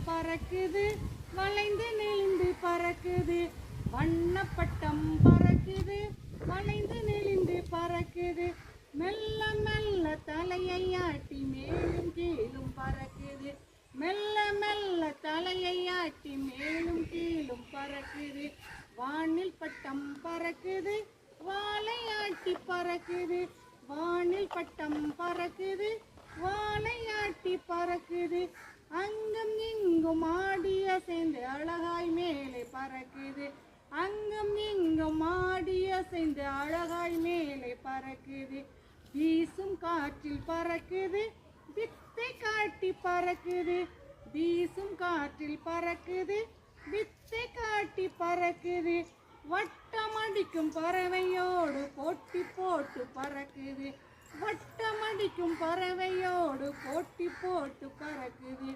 பறக்குது வளைந்து நெளிந்து பறக்குது, வண்ணப்பட்டம் பறக்குது வளைந்து நெளிந்து பறக்குது, மெல்ல மெல்ல தலையை ஆட்டி மேலும் கீழும் பறக்குது, மெல்ல மெல்ல தலையை ஆட்டி மேலும் கீழும் பறக்குது, வானில் பட்டம் பறக்குது வாலை ஆட்டி பறக்குது, வானில் பட்டம் பறக்குது வாலை ஆட்டி பறக்குது, அங்கும் இங்கும் ஆடி அசைந்து அழகாய் மேலே பறக்குது, அங்கும் இங்கும் ஆடி அசைந்து அழகாய் மேலே பறக்குது, வீசும் காற்றில் பறக்குது வித்தை காட்டி பறக்குது, வீசும் காற்றில் பறக்குது வித்தை காட்டி பறக்குது, வட்டமடிக்கும் பறவையோடு போட்டி போட்டு பறக்குது, வட்டமடிக்கும் பறவையோடு போட்டி போட்டு பறக்குது,